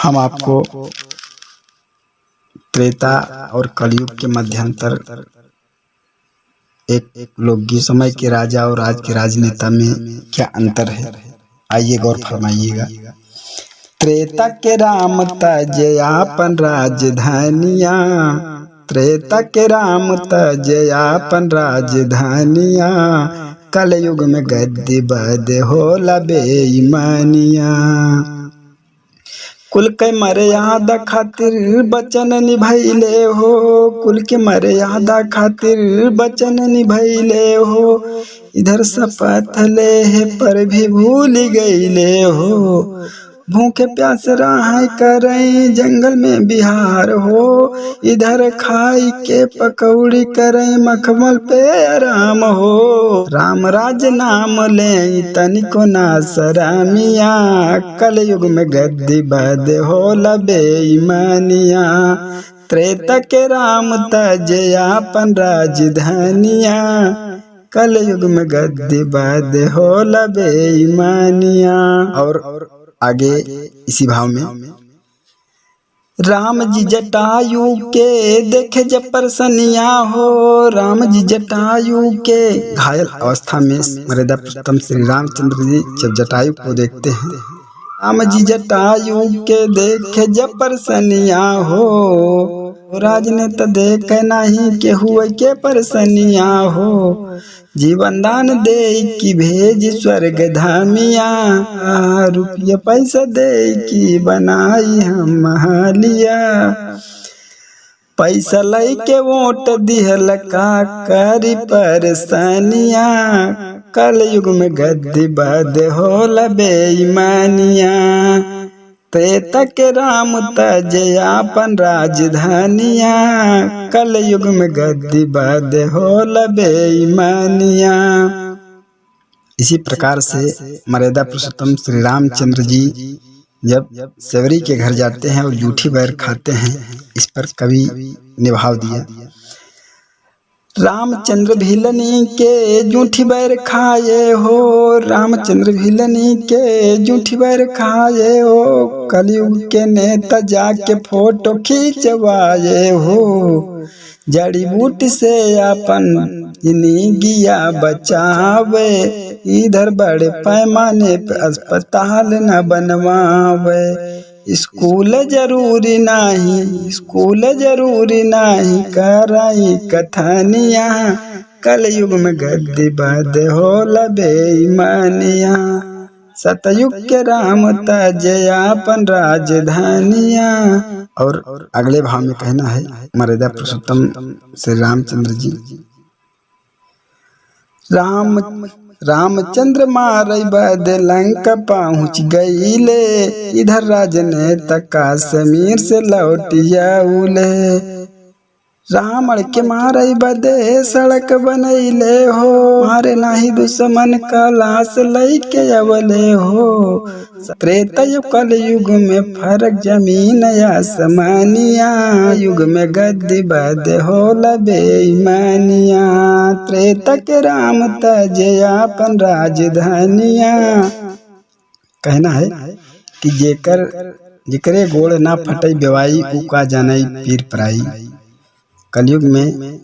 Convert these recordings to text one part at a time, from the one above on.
हम आपको त्रेता और कलयुग के मध्यांतर एक लोकगीत समय के राजा और आज के राजनेता में क्या अंतर है, आइए गौर फरमाइएगा। त्रेता के राम तजयापन राजधानिया, त्रेता के राम तजयापन राजधानिया, कलयुग में गद्दी बद होला बेईमानिया। कुल के मर्यादा खातिर बचन निभैले हो, कुल के मर्यादा खातिर बचन निभैले हो, इधर शपथ ले है पर भी भूल गईले हो। भूखे प्यास रहा करें जंगल में बिहार हो, इधर खाई के पकौड़ी करें मखमल पे आराम हो। राम राज नाम ले तनिको ना सरामिया, कलयुग में गद्दी बद होला बेईमानिया। त्रेता के राम तजयापन राजधानिया, कलयुग में गद्दी बद होला बेईमानिया। और आगे इसी भाव में, राम जी जटायु के देखे जब परसनिया हो, राम जी जटायु के घायल अवस्था में मर्यादा पुरुषोत्तम श्री रामचंद्र जी जब जटायु को देखते हैं, राम जी जटायु के देखे जब परसनिया हो, राजनेता देखे नहीं के हुए के परसनिया हो। जीवन दान दे की भेज स्वर्ग धामिया, रुपया पैसा दे की बनाई हम महालिया। पैसा लई के वोट दिहल का करी परसनिया, कलयुग में गद्दी बद होला बेईमानिया। त्रेता के राम तजयापन राजधानिया, कलयुग में गद्दी बद होला बेईमानिया। इसी प्रकार से मर्यादा पुरुषोत्तम श्री रामचंद्र जी जब सेवरी के घर जाते हैं और जूठी बैर खाते हैं, इस पर कवि ने भाव दिया। रामचंद्र भिलनी के जूठी बैर खाए हो, रामचंद्र भिलनी के जूठी बैर खाए हो, कलयुग के नेता जाके फोटो खींचवाए हो। जड़ी बूटी से अपन जिंदगिया बचावे, इधर बड़े पैमाने पे अस्पताल न बनवावे। स्कूल जरूरी नहीं, स्कूल जरूरी नहीं कराई कथनिया, कलयुग में गद्दी बद होला बेईमानिया। सतयुग के राम तजयापन राजधानिया। और अगले भाव में कहना है मर्यादा पुरुषोत्तम श्री रामचंद्र जी, रामचंद्र मारई बद लंका पहुँच गईले, इधर राजनेता कश्मीर से लौटियाउले। रावण के मारई बदे सड़क बनैले हो, मारे नाही दुश्मन का लाश लई के अवले हो। त्रेता कलयुग में फर्क जमीन आसमानिया, युग में गद्दी बद होला बेईमानिया। त्रेता के राम तजयापन राजधानिया। कहना है कि जेकरे गोड़ ना फटई बेवाई, उका जानई पीर पराई। कलयुग में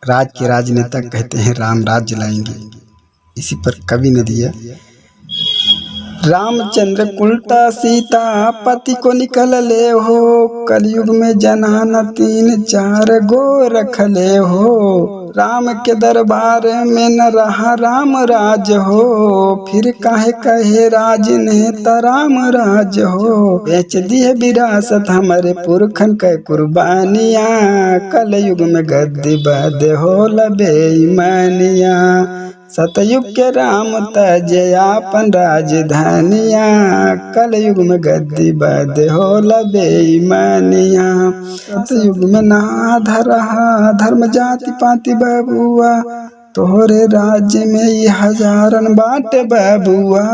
राज के राजनेता कहते हैं राम राज्य लाएंगे। इसी पर कवि ने दिया, रामचंद्र उल्टा सीता पति को निकल ले हो, कलयुग में जनाना 3-4 गो रख ले हो। राम के दरबार में न रहा राम राज हो, फिर काहे कहे राजनेता राम राज हो। बेच दिए विरासत हमारे पुरखन के कुर्बानिया, कलयुग में गद्दी बद होला बेईमानिया। सतयुग के राम तजयापन राजधानिया, कलयुग में गद्दी बद होला बेईमानिया। सतयुग में ना धरहा धर्म जाति पाति बबुआ, तोहरे राज्य में ये हजारन बाटे बबुआ।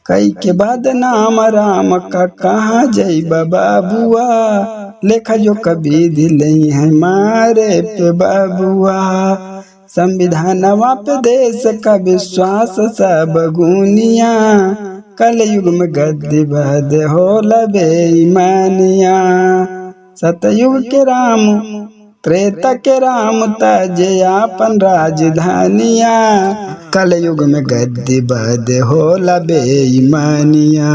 कई के बाद नाम राम का कहाँ जइबा बबुआ, लेखा जो कभी दिले है मारे पे बबुआ। संविधानवा पे देश का विश्वास सब गुनिया, कलयुग में गद्दी बद होला बेईमानिया। सतयुग के राम त्रेता के राम तजे आपन राजधानिया। कलयुग में गद्दी बद होला बेईमानिया।